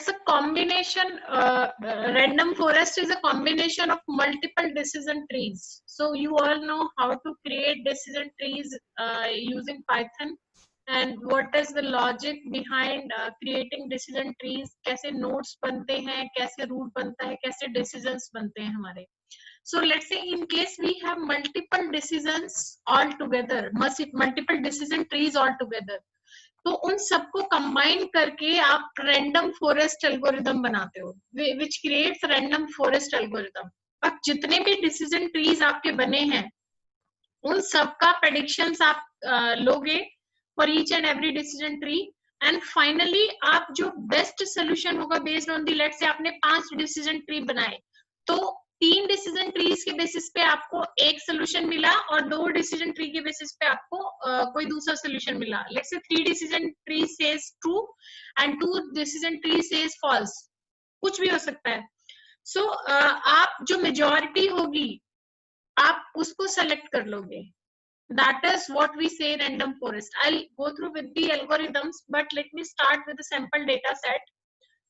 it's a combination, random forest is a combination of multiple decision trees. So you all know how to create decision trees using Python, and what is the logic behind creating decision trees, कैसे nodes बनते हैं, कैसे root बनता है, कैसे decisions बनते हैं हमारे. So let's say in case we have multiple decisions all together, multiple decision trees all together, तो उन सबको कंबाइन करके आप रैंडम फॉरेस्ट एल्गोरिदम बनाते हो, which creates random forest algorithm. अब जितने भी डिसीजन ट्रीज आपके बने हैं उन सबका प्रेडिक्शंस आप लोगे for each and every decision tree, and finally आप जो बेस्ट सोल्यूशन होगा based on the, let's say आपने 5 डिसीजन ट्री बनाए, तो 3 डिसीजन ट्रीज के बेसिस पे आपको एक सोल्यूशन मिला और 2 डिसीजन ट्री के बेसिस पे आपको कोई दूसरा सोल्यूशन मिला. Let's say 3 decision tree says true and 2 decision tree says false, कुछ भी हो सकता है. सो आप जो मेजॉरिटी होगी आप उसको सेलेक्ट कर लोगे. That is what we say random forest. I'll go through with the algorithms, but let me start with a sample data set.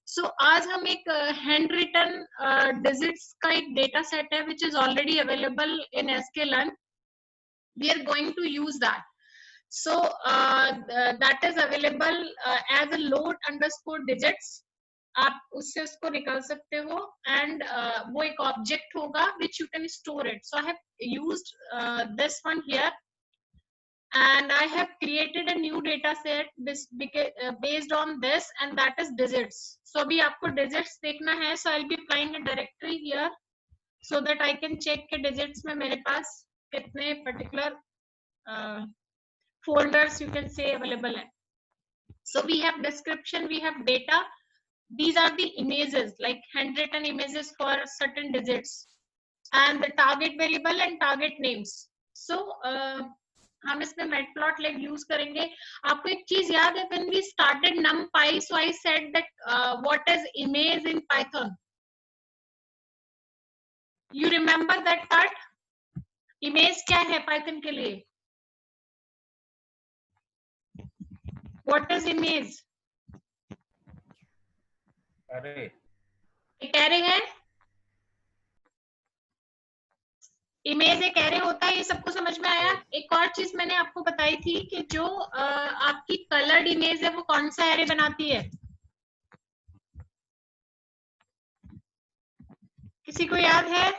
So आज हम एक हैंड रिटन डिजिट्स का एक डेटा सेट है which is already available in sklearn. We are going to use that. So that is available as a load underscore digits. आप उससे उसको निकाल सकते हो, एंड वो एक ऑब्जेक्ट होगा which you can store it. So I have used this one here, and I have created a new data set based on this, and that is digits. So abhi aapko digits dekhna hai, so I'll be applying a directory here so that I can check ke digits mein mere paas kitne particular folders you can say available hai. So we have description, we have data, these are the images like handwritten images for certain digits, and the target variable and target names. So हम इसमें matplotlib use करेंगे. आपको एक चीज याद है, when we started numpy, so I said that what is image in Python? You remember that part? Image क्या है Python के लिए? What is image? अरे एक एरे है. इमेज एक एरे होता है, ये सबको समझ में आया. एक और चीज मैंने आपको बताई थी कि जो आपकी कलर्ड इमेज है वो कौन सा एरे बनाती है, किसी को याद है?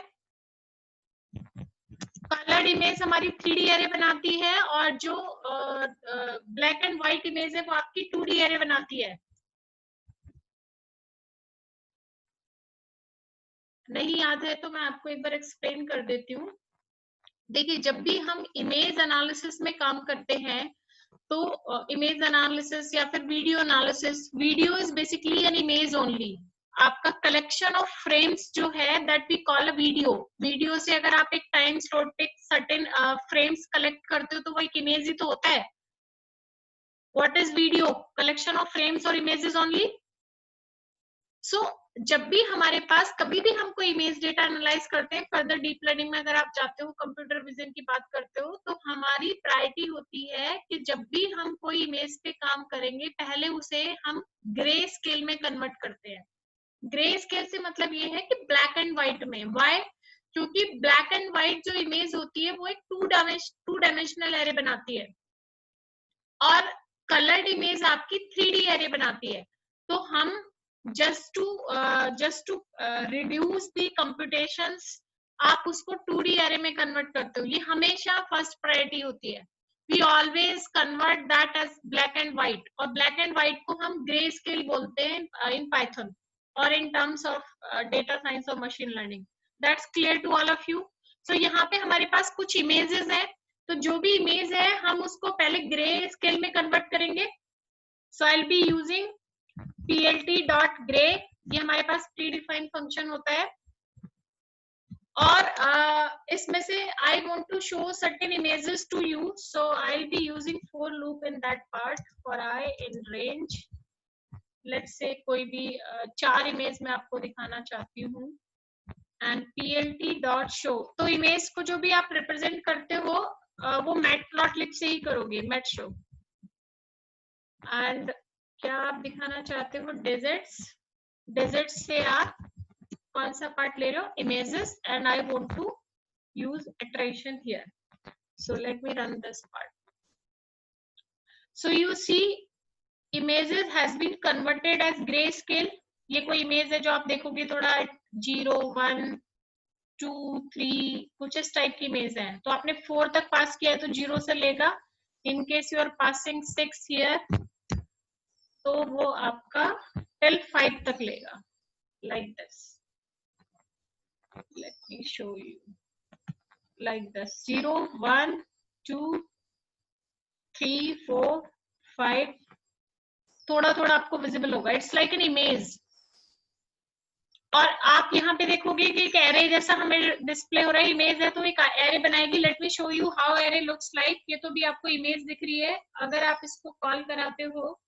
कलर्ड इमेज हमारी 3D एरे बनाती है, और जो ब्लैक एंड व्हाइट इमेज है वो आपकी 2D एरे बनाती है. नहीं याद है तो मैं आपको एक बार एक्सप्लेन कर देती हूँ. देखिए, जब भी हम इमेज एनालिसिस में काम करते हैं तो इमेज एनालिसिस या फिर video analysis, video is basically an image only. आपका कलेक्शन ऑफ फ्रेम्स जो है that we call a video. Video से अगर आप एक टाइम स्लॉट पे सर्टेन फ्रेम्स कलेक्ट करते हो तो वो एक इमेज ही तो होता है. What is video? Collection of frames और इमेजेस ओनली. सो जब भी हमारे पास कभी भी हम कोई इमेज डेटा एनालाइज करते हैं, फर्दर डीप लर्निंग में अगर आप जाते हो, कंप्यूटर विजन की बात करते हो, तो हमारी प्रायोरिटी होती है कि जब भी हम कोई इमेज पे काम करेंगे पहले उसे हम ग्रे स्केल में कन्वर्ट करते हैं. ग्रे स्केल से मतलब ये है कि ब्लैक एंड व्हाइट में. व्हाई? क्योंकि ब्लैक एंड व्हाइट जो इमेज होती है वो एक टू डायमेंशनल एरे बनाती है, और कलर्ड इमेज आपकी 3D एरे बनाती है. तो हम just to reduce the computations आप उसको 2D एरे में कन्वर्ट करते हो. ये हमेशा फर्स्ट प्रायोरिटी होती है. We always convert that as black and white, और black and white को हम ग्रे स्केल बोलते हैं in Python और in terms of data science और machine learning. That's clear to all of you. So यहाँ पे हमारे पास कुछ images हैं, तो जो भी इमेज है हम उसको पहले ग्रे स्केल में कन्वर्ट करेंगे. So I'll be using plt.gray, ये हमारे पास प्री डिफाइंड फंक्शन होता है, और इसमें से I want to show certain images to you, so I'll be using for loop in that part. For I in range, let's say कोई भी 4 image मैं आपको दिखाना चाहती हूँ, and plt.show. तो इमेज को जो भी आप रिप्रेजेंट करते हो वो मैटप्लॉटलिब से ही करोगे, मैटशो. एंड क्या आप दिखाना चाहते हो? डिजिट्स. डेजर्ट से आप कौन सा पार्ट ले रहे हो? Images, and I want to use iteration here. So let me run this part. So you see images has been converted as grayscale. ये कोई इमेज है जो आप देखोगे थोड़ा 0 1 2 3 कुछ इस टाइप की इमेज है, तो आपने 4 तक पास किया है तो 0 से लेगा. In case you are passing 6 here तो वो आपका टिल 5 तक लेगा, like this. Let me show you like this. 0 1 2 3 4 5 थोड़ा थोड़ा आपको विजिबल होगा. It's like an image. और आप यहाँ पे देखोगे कि एक एरे जैसा हमें डिस्प्ले हो रहा है, इमेज है तो एक एरे बनाएगी. Let me show you how array looks like. ये तो भी आपको इमेज दिख रही है. अगर आप इसको कॉल कराते हो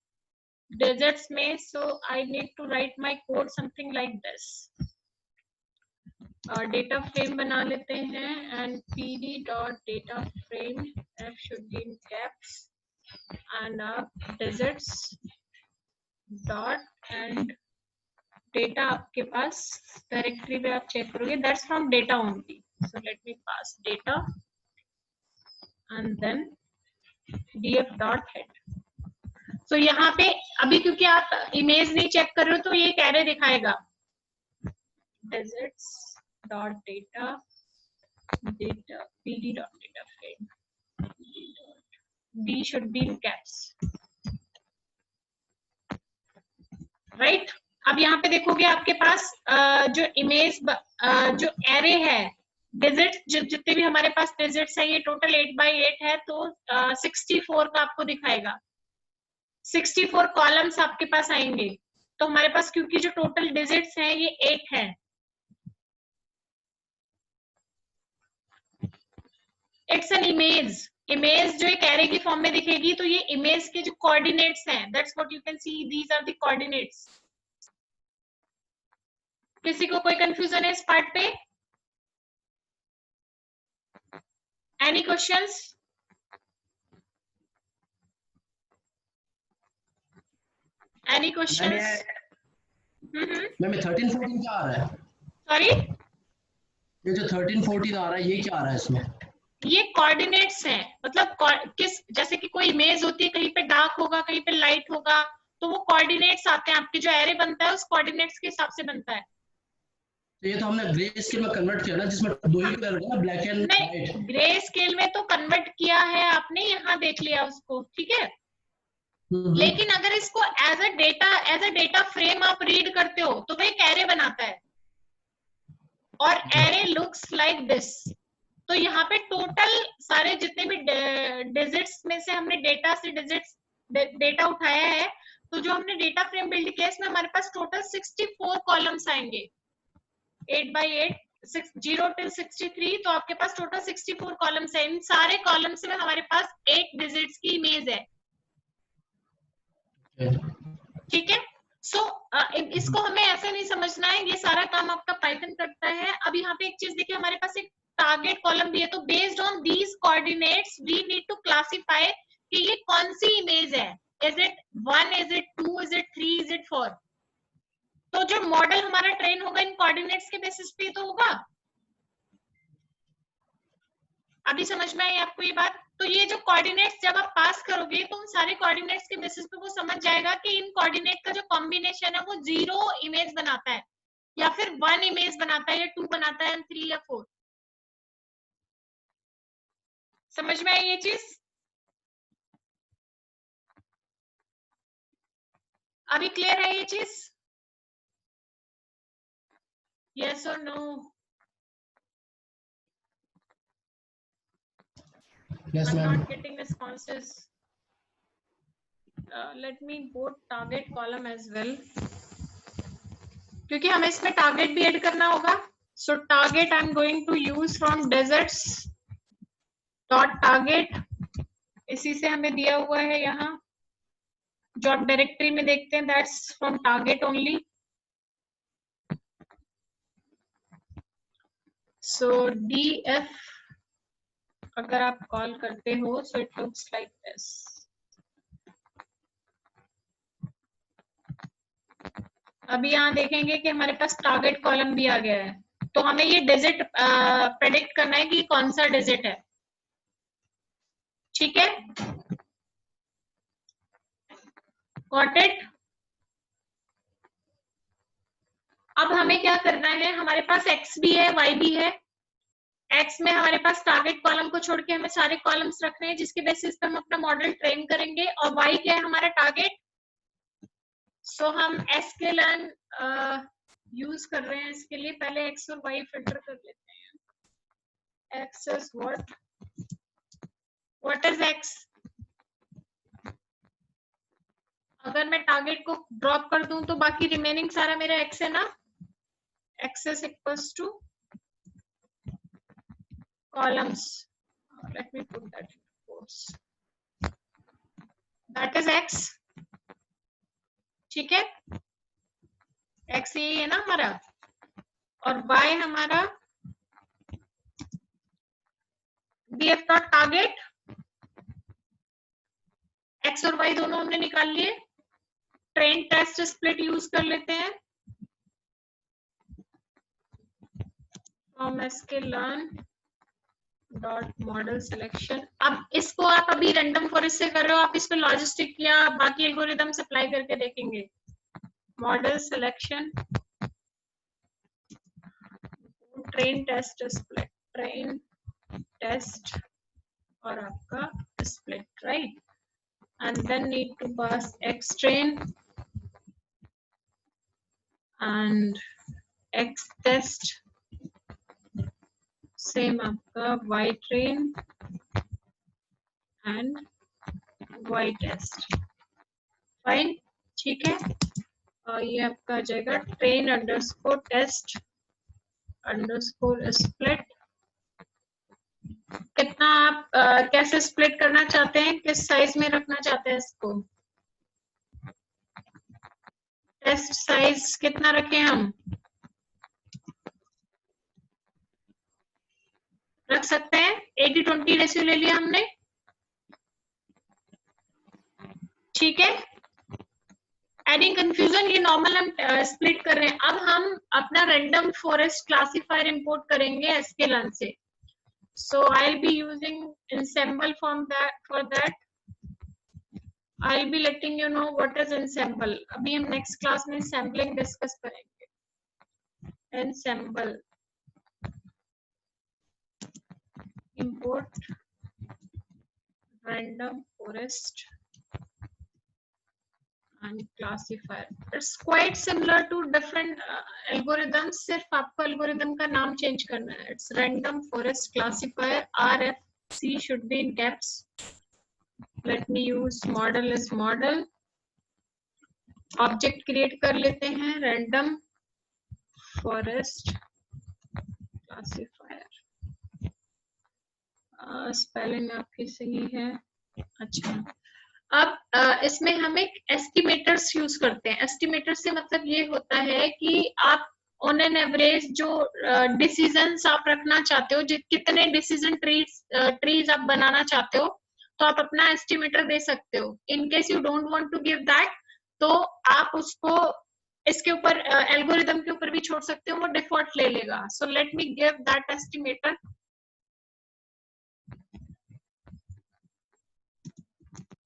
डेजर्ट्स में, so I need to write my code something like this. Data frame बना लेते हैं and pd dot data frame f should be in caps and deserts dot and data आपके पास डायरेक्टरी में आप चेक करोगे, that's from data only. So let me pass data and then df dot head. So यहाँ पे अभी क्योंकि आप इमेज नहीं चेक कर रहे हो तो ये एक एरे दिखाएगा. deserts dot data data pd dot data frame d should be in caps, right. अब यहाँ पे देखोगे आपके पास जो इमेज जो एरे है डिजिट, जितने भी हमारे पास डिजिट्स है ये टोटल 8x8 है, तो 64 का आपको दिखाएगा. 64 कॉलम्स आपके पास आएंगे. तो हमारे पास क्योंकि जो टोटल डिजिट्स हैं ये 8 है. It's an image. इमेज जो एक एरे की फॉर्म में दिखेगी तो ये इमेज के जो कोऑर्डिनेट्स हैं, that's what you can see, these are the coordinates. किसी को कोई कंफ्यूजन है इस पार्ट पे? Any questions? Any questions? Ma'am 13-14 क्या आ रहा है? सॉरी, ये जो 13-14 आ रहा है ये क्या आ रहा है इसमें? ये कोऑर्डिनेट्स हैं. मतलब किस, जैसे कि कोई इमेज होती है, कहीं पे डार्क होगा कहीं पे लाइट होगा, तो वो कोऑर्डिनेट्स आते हैं. आपके जो एरे बनता है उस कोऑर्डिनेट्स के हिसाब से बनता है. तो ये तो हमने ग्रे स्केल में कन्वर्ट किया ना, जिसमें दो ही कलर है ना, black and white. Grey scale में तो कन्वर्ट किया है आपने, यहाँ देख लिया उसको, ठीक है. लेकिन अगर इसको एज अ डेटा फ्रेम आप रीड करते हो तो वो एक एरे बनाता है, और एरे लुक्स लाइक दिस. तो यहाँ पे टोटल सारे जितने भी डिजिट्स में से हमने डेटा से डिजिट्स डेटा उठाया है, तो जो हमने डेटा फ्रेम बिल्ड किया इसमें हमारे पास टोटल 64 कॉलम्स आएंगे. 8x8 0 till 63, तो आपके पास टोटल 64 कॉलम्स है. इन सारे कॉलम्स में हमारे पास 8 डिजिट्स की इमेज है, ठीक है. सो इसको हमें ऐसा नहीं समझना है, ये सारा काम आपका पाइथन करता है. अब यहाँ पे एक चीज देखिए, हमारे पास एक टारगेट कॉलम भी है, तो based on these coordinates we need to classify कि ये कौन सी इमेज है. Is it 1, is it 2, is it 3, is it 4. तो जो मॉडल हमारा ट्रेन होगा इन कोऑर्डिनेट्स के बेसिस पे तो होगा. अभी समझ में आई आपको ये बात? तो ये जो कोऑर्डिनेट्स जब आप पास करोगे तो उन सारे कोऑर्डिनेट्स के बेसिस पे वो समझ जाएगा कि इन कोऑर्डिनेट का जो कॉम्बिनेशन है वो 0 इमेज बनाता है, या फिर 1 इमेज बनाता है, या 2 बनाता है, 3 या 4. समझ में आई ये चीज? अभी क्लियर है ये चीज? यस और no? Yes, I'm ma'am. not getting responses. Let me put target column as well, क्योंकि हमें इसमें टारगेट भी ऐड करना होगा. So target I am going to use from datasets dot target. इसी से हमें दिया हुआ है यहाँ, जो आप डायरेक्टरी में देखते हैं, that's from target only. So df अगर आप कॉल करते हो, so it looks like this. अभी यहाँ देखेंगे कि हमारे पास टारगेट कॉलम भी आ गया है, तो हमें ये डिजिट प्रेडिक्ट करना है कि कौन सा डिजिट है। ठीक है, गॉट इट। अब हमें क्या करना है, हमारे पास एक्स भी है वाई भी है। एक्स में हमारे पास टारगेट कॉलम को छोड़ के हमें सारे कॉलम्स रखने हैं जिसके बेसिस पे हम अपना मॉडल ट्रेन करेंगे, और वाई क्या है हमारा टारगेट। सो हम sklearn यूज कर रहे हैं इसके लिए। पहले एक्स और वाई फिल्टर कर लेते हैं। X is what is x. अगर मैं टारगेट को ड्रॉप कर दूं तो बाकी रिमेनिंग सारा मेरा एक्स है ना। X is equals to columns. Let me put that in quotes. That is x. ठीक है, x यही है ना हमारा, और y हमारा df डॉट टारगेट। x और y दोनों हमने निकाल लिए। ट्रेन टेस्ट स्प्लिट यूज कर लेते हैं। From sklearn dot model selection. अब इसको आप अभी रैंडम फॉरेस्ट से कर रहे हो, आप इस पे लॉजिस्टिक या बाकी एल्गोरिथम्स अप्लाई करके देखेंगे। Model selection, train test split, train test और आपका split, right. And then need to pass X train and X test, same आपका Y train and Y test. Fine, ठीक है। और ये आपका आ जाएगा train underscore test underscore split. कितना आप कैसे स्प्लिट करना चाहते हैं, किस साइज में रखना चाहते हैं इसको। टेस्ट साइज कितना रखें हम, रख सकते हैं 80-20 रेशियो ले लिया हमने। ठीक है, एनी कंफ्यूजन। ये नॉर्मल हम स्प्लिट कर रहे हैं। अब हम अपना रैंडम फॉरेस्ट क्लासिफायर इंपोर्ट करेंगे sklearn से। So I'll be using ensemble for that. I'll be letting you know what is ensemble. अभी हम next class में sampling discuss करेंगे। Ensemble import random forest and classifier. It's quite similar to different algorithms. सिर्फ आपको algorithm का नाम change करना है। It's random forest classifier, RFC should be in caps. Let me use model is model. Object create कर लेते हैं, random forest classifier. Spelling आपकी सही है। अच्छा, अब इसमें हम एक एस्टिमेटर्स यूज करते हैं। एस्टिमेटर से मतलब ये होता है कि आप ऑन एन एवरेज जो डिसीजंस आप रखना चाहते हो, कितने डिसीजन ट्रीज आप बनाना चाहते हो, तो आप अपना एस्टिमेटर दे सकते हो। In case you don't want to give that, तो आप उसको इसके ऊपर एल्गोरिथम के ऊपर भी छोड़ सकते हो, वो डिफॉल्ट ले लेगा। सो let me give that estimator.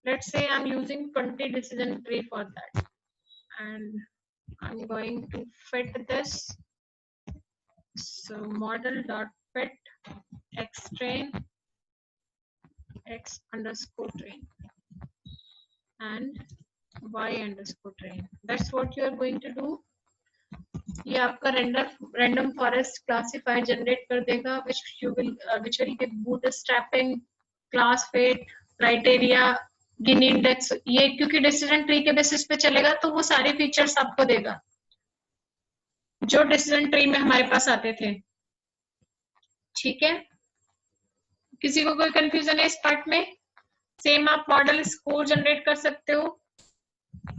Let's say I'm using 20 decision tree for that, and I'm going to fit this. So model dot fit x train x underscore train and y underscore train. That's what you are going to do. ये आपका random forest classifier generate कर देगा, which will give bootstrapping, class weight, criteria, Gini index. ये क्योंकि decision tree के basis पे चलेगा तो वो सारे फीचर्स आपको देगा जो डिसीजन ट्री में हमारे पास आते थे। ठीक है, किसी को कोई कंफ्यूजन है इस पार्ट में। सेम आप मॉडल स्कोर जनरेट कर सकते हो।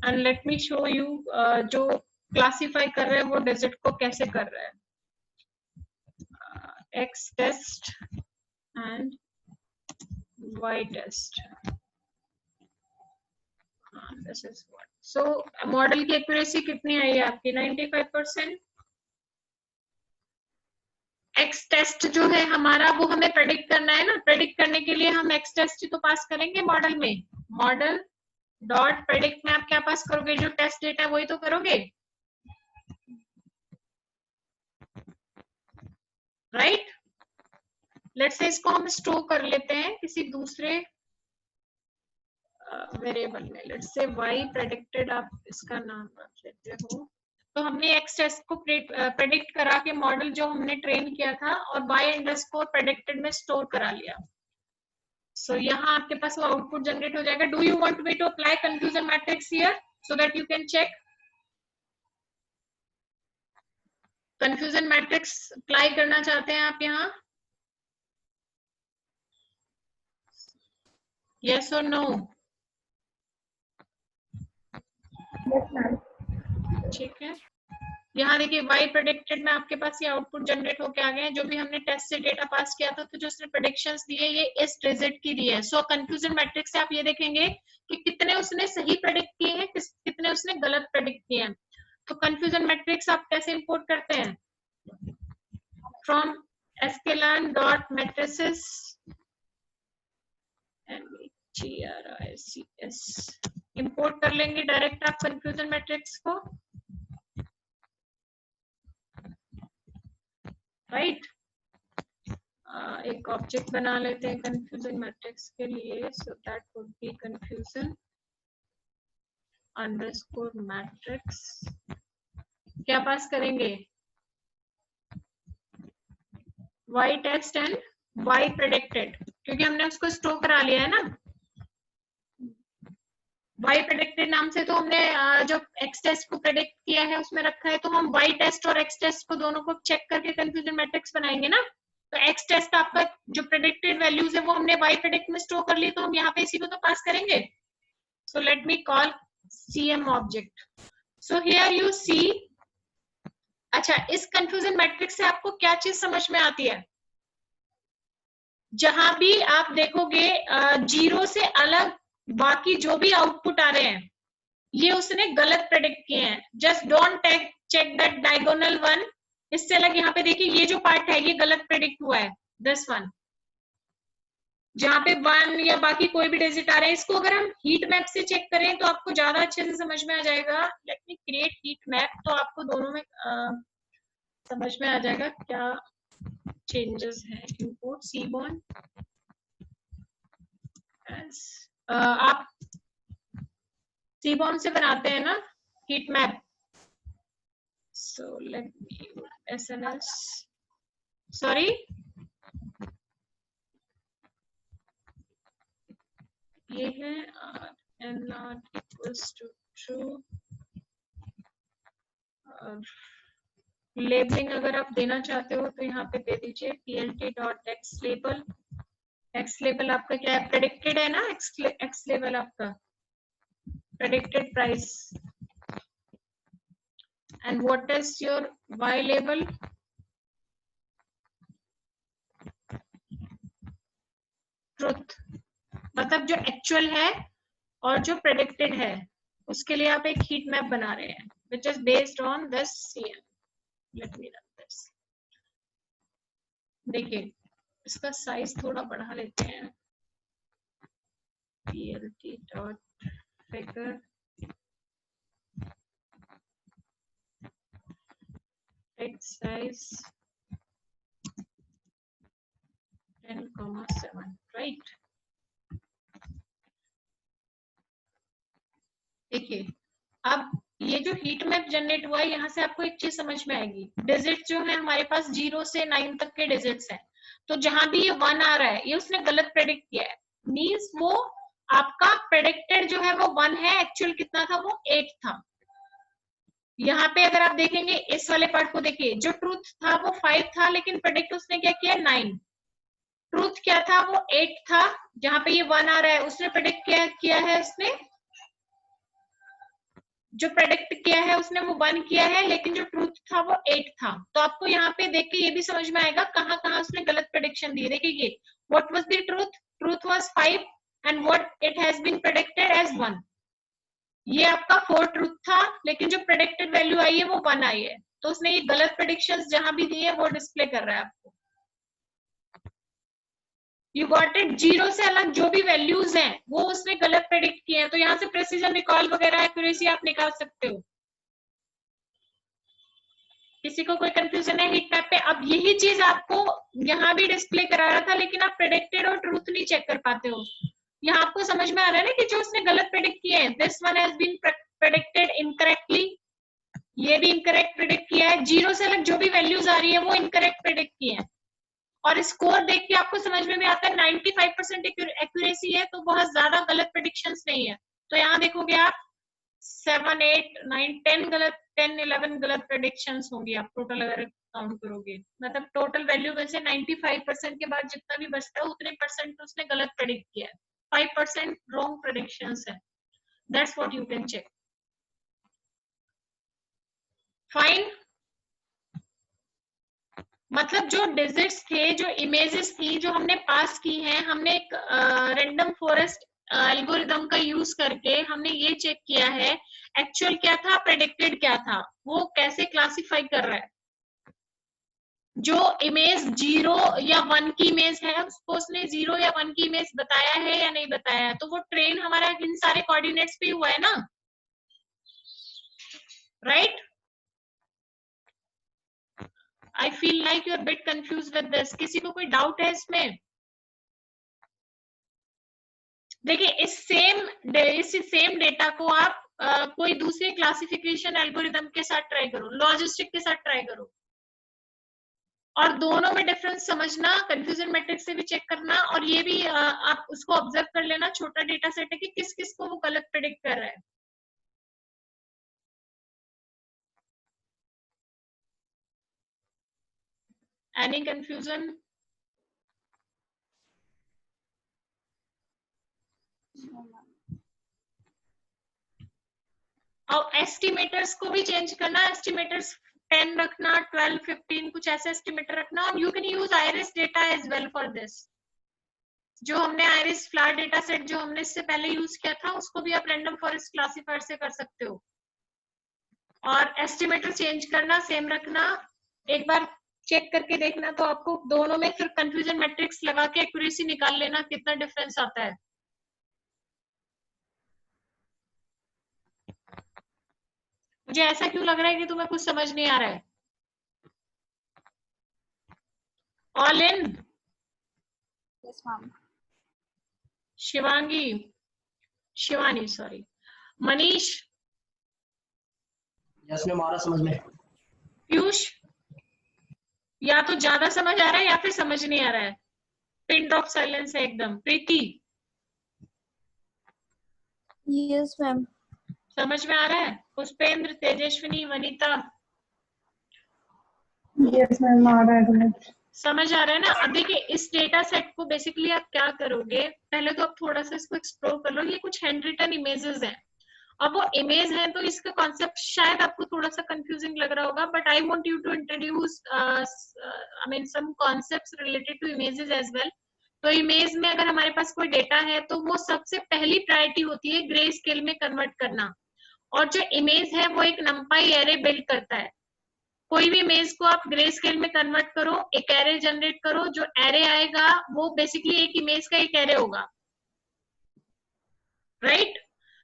And let me show you जो क्लासिफाई कर रहे हैं वो डिजिट को कैसे कर रहा है। X test and Y test, this is what so model की एक्यूरेसी कितनी आई है आपकी? 95%। एक्स टेस्ट जो है हमारा वो हमें प्रेडिक्ट करना है ना, प्रेडिक्ट करने के लिए हम एक्स टेस्ट तो पास करेंगे मॉडल में। मॉडल डॉट प्रेडिक्ट में आप क्या पास करोगे? जो टेस्ट डेटा वही तो करोगे, राइट? लेट्स से इसको हम स्टोर कर लेते हैं किसी दूसरे वेरिएबल में। लेट्स से y प्रेडिक्टेड, आप इसका नाम रख लेते हो। तो हमने एक्स टेस्ट को प्रेडिक्ट करा के मॉडल जो हमने ट्रेन किया था और y अंडरस्कोर प्रेडिक्टेड में स्टोर करा लिया। सो यहाँ आपके पास वो आउटपुट जनरेट हो जाएगा। Do you want me to apply confusion matrix here so that you can check? Confusion matrix apply करना चाहते हैं आप यहाँ? यस और नो? ठीक है, यहाँ देखिए y प्रेडिक्टेड में आपके पास ये आउटपुट जनरेट होके आ गए हैं। जो भी हमने टेस्ट से डेटा पास किया था तो जो उसने प्रेडिक्शंस दिए ये इस डिजिट की दी है। सो कंफ्यूजन मैट्रिक्स से आप ये देखेंगे कि कितने उसने सही प्रेडिक्ट किए हैं, कितने उसने गलत प्रेडिक्ट किए हैं। तो कंफ्यूजन मैट्रिक्स आप कैसे इंपोर्ट करते हैं? From sklearn dot matrices import कर लेंगे डायरेक्ट आप कंफ्यूजन मैट्रिक्स को, राइट? एक ऑब्जेक्ट बना लेते हैं कंफ्यूजन मैट्रिक्स के लिए। So that would be confusion underscore matrix. क्या पास करेंगे? y test and y predicted, क्योंकि हमने उसको स्टोर करा लिया है ना। y प्रेडिक्टेड नाम से तो हमने जो x टेस्ट को प्रेडिक्ट किया है उसमें रखा है, तो हम y टेस्ट और x टेस्ट को दोनों को चेक करके कंफ्यूजन मैट्रिक्स बनाएंगे ना। तो x टेस्ट आपका जो प्रेडिक्टेड वैल्यूज है वो हमने y प्रेडिक्ट में स्टोर कर ली, तो हम यहाँ पे इसी को तो पास करेंगे। So let me call cm object. So here you see, अच्छा इस कंफ्यूजन मैट्रिक्स से आपको क्या चीज समझ में आती है? जहां भी आप देखोगे जीरो से अलग बाकी जो भी आउटपुट आ रहे हैं ये उसने गलत प्रेडिक्ट किए हैं। Just don't check that diagonal one. इससे अलग यहाँ पे देखिए ये जो पार्ट है ये गलत प्रेडिक्ट हुआ है, दिस वन। जहां पे वन या बाकी कोई भी डिजिट आ रहे हैं, इसको अगर हम हीट मैप से चेक करें तो आपको ज्यादा अच्छे से समझ में आ जाएगा। Let me create heat map, तो आपको दोनों में समझ में आ जाएगा क्या चेंजेस हैं। इंपोर्ट सीबॉर्न, आप सीबॉर्न से बनाते हैं ना हीट मैप। सो लेट मी SNS, सॉरी ये है n not equals to true। और लेबलिंग अगर आप देना चाहते हो तो यहाँ पे दे दीजिए plt dot X label. X label आपका क्या है? प्रेडिक्टेड है ना। एक्स लेबल आपका predicted price. And what is your Y label? Truth, मतलब जो एक्चुअल है और जो प्रेडिक्टेड है उसके लिए आप एक हीट मैप बना रहे हैं which is based on this CM। Let me run this। देखिए इसका साइज थोड़ा बढ़ा लेते हैं। plt dot figure text size 10,7, right? देखिए अब ये जो हीट मैप जनरेट हुआ है यहाँ से आपको एक चीज समझ में आएगी। डिजिट जो है हमारे पास 0 से 9 तक के डिजिट्स हैं, तो जहां भी ये 1 आ रहा है ये उसने गलत प्रेडिक्ट किया है। मींस वो आपका प्रेडिक्टेड जो है वो 1 है, एक्चुअल कितना था? वो 8 था। यहाँ पे अगर आप देखेंगे इस वाले पार्ट को देखिए, जो ट्रूथ था वो 5 था लेकिन प्रेडिक्ट उसने क्या किया? 9। ट्रूथ क्या था? वो 8 था। जहां पे ये 1 आ रहा है उसने प्रेडिक्ट किया है, उसने जो प्रेडिक्ट किया है उसने वो 1 किया है, लेकिन जो ट्रूथ था वो 8 था। तो आपको यहाँ पे देख के ये भी समझ में आएगा कहाँ कहाँ उसने गलत प्रेडिक्शन दी। देखिए what was the truth? Truth was 5 and what it has been predicted as 1। ये आपका 4 ट्रूथ था, लेकिन जो प्रेडिक्टेड वैल्यू आई है वो 1 आई है, तो उसने ये गलत प्रेडिक्शंस जहां भी दी है वो डिस्प्ले कर रहा है आपको। You got it. जीरो से अलग जो भी वैल्यूज हैं वो उसने गलत प्रेडिक्ट किए हैं, तो यहाँ से प्रेसिजन, रिकॉल वगैरह एक्यूरेसी आप निकाल सकते हो। किसी को कोई कंफ्यूजन है हीट मैप पे? अब यही चीज आपको यहाँ भी डिस्प्ले करा रहा था, लेकिन आप प्रेडिक्टेड और ट्रूथ नहीं चेक कर पाते हो। यहाँ आपको समझ में आ रहा है ना कि जो उसने गलत प्रेडिक्ट किए हैं, this one has been predicted incorrectly, ये भी इनकरेक्ट प्रेडिक्ट किया है, जीरो से अलग जो भी वैल्यूज आ रही है वो इनकरेक्ट प्रेडिक्ट किए हैं। और स्कोर देख के आपको समझ में भी आता है 95% एक्यूरेसी है, तो बहुत ज्यादा गलत प्रेडिक्शंस नहीं है। तो यहाँ देखोगे आप 7, 8, 9, 10 गलत, 10, 11 गलत प्रेडिक्शंस होंगी आप टोटल अगर काउंट करोगे। मतलब टोटल वैल्यू में से 95% के बाद जितना भी बचता है उतने परसेंट उसने गलत प्रेडिक्ट किया है, 5% रॉन्ग प्रेडिक्शंस है। That's what you can check. Fine. मतलब जो डिजिट्स थे, जो इमेजेस थी जो हमने पास की हैं, हमने एक रैंडम फॉरेस्ट एल्गोरिदम का यूज करके हमने ये चेक किया है एक्चुअल क्या था, प्रेडिक्टेड क्या था, वो कैसे क्लासिफाई कर रहा है। जो इमेज 0 या 1 की इमेज है उसको उसने 0 या 1 की इमेज बताया है या नहीं बताया है, तो वो ट्रेन हमारा इन सारे कोऑर्डिनेट्स पे हुआ है ना, right. I feel like you are bit confuse with this. किसी को कोई डाउट है इसमें? देखिए इस सेम डेटा को आप कोई दूसरे क्लासिफिकेशन एल्गोरिदम के साथ ट्राई करो, लॉजिस्टिक के साथ ट्राई करो, और दोनों में डिफरेंस समझना, कंफ्यूजन मैट्रिक्स से भी चेक करना, और ये भी आप उसको ऑब्जर्व कर लेना, छोटा डेटा सेट है कि किस किस को वो गलत प्रेडिक्ट कर रहा है। Any confusion? और एस्टिमेटर्स को भी चेंज करना, एस्टिमेटर्स 10 रखना, 12, 15 कुछ ऐसे एस्टिमेटर रखना, और you can use iris data as well for this. जो हमने आइरिस फ्लावर डेटा सेट जो हमने इससे पहले यूज किया था उसको भी आप रैंडम फॉरेस्ट क्लासिफायर से कर सकते हो। और एस्टिमेटर चेंज करना, सेम रखना, एक बार चेक करके देखना, तो आपको दोनों में फिर कंफ्यूजन मैट्रिक्स लगा के एक्यूरेसी निकाल लेना कितना डिफरेंस आता है। मुझे ऐसा क्यों लग रहा है कि तुम्हें कुछ समझ नहीं आ रहा है? All in? Yes ma'am. Shivangi, Shivani sorry, Manish, yes ma'am, आ रहा समझ में। पीयूष, या तो ज्यादा समझ आ रहा है या फिर समझ नहीं आ रहा है, पिन ड्रॉप साइलेंस है एकदम। प्रीति, यस मैम। समझ में आ रहा है? पुष्पेंद्र, तेजस्विनी, वनीता, यस मैम, आ रहा है समझ आ रहा है ना? अब देखिए इस डेटा सेट को बेसिकली आप क्या करोगे, पहले तो आप थोड़ा सा इसको एक्सप्लोर कर लो। ये कुछ हैंड रिटन इमेजेस हैं, अब वो इमेज है तो इसका कॉन्सेप्ट शायद आपको थोड़ा सा कंफ्यूजिंग लग रहा होगा, but I want you to introduce I mean some concepts related to images as well. तो इमेज में अगर हमारे पास कोई डेटा है तो वो सबसे पहली प्रायोरिटी होती है ग्रे स्केल में कन्वर्ट करना, और जो इमेज है वो एक नंपाई एरे बिल्ड करता है। कोई भी इमेज को आप ग्रे स्केल में कन्वर्ट करो, एक एरे जनरेट करो, जो एरे आएगा वो बेसिकली एक इमेज का एक एरे होगा, राइट।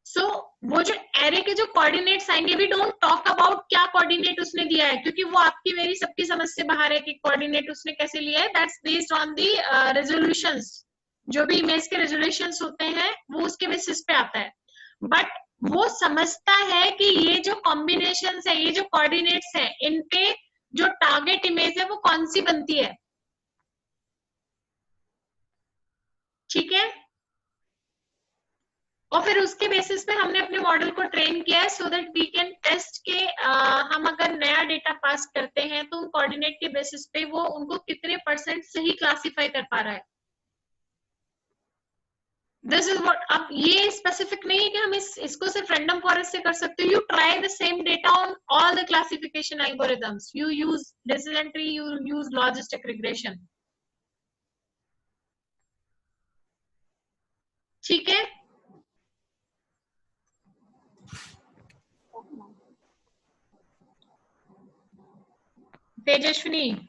सो वो जो एरे के जो कोऑर्डिनेट्स आएंगे, वी डोंट टॉक अबाउट क्या कोऑर्डिनेट उसने दिया है, क्योंकि वो आपकी मेरी सबकी समझ से बाहर है कि कोऑर्डिनेट उसने कैसे लिया है। That's based on the resolutions, जो भी इमेज के रेजोल्यूशंस होते हैं वो उसके बेसिस पे आता है। बट वो समझता है कि ये जो कॉम्बिनेशंस है, ये जो कोऑर्डिनेट्स है, इन पे जो टारगेट इमेज है वो कौन सी बनती है, ठीक है। और फिर उसके बेसिस पे हमने अपने मॉडल को ट्रेन किया है, so that we can test के हम अगर नया डेटा पास करते हैं तो उन कोऑर्डिनेट के बेसिस पे वो उनको कितने परसेंट सही क्लासिफाई कर पा रहा है। This is what. अब ये स्पेसिफिक नहीं है कि हम इसको सिर्फ रैंडम फॉरेस्ट से कर सकते हो। You try the same data on all the classification algorithms, you use decision tree, you use logistic regression, ठीक है। Tejashwini.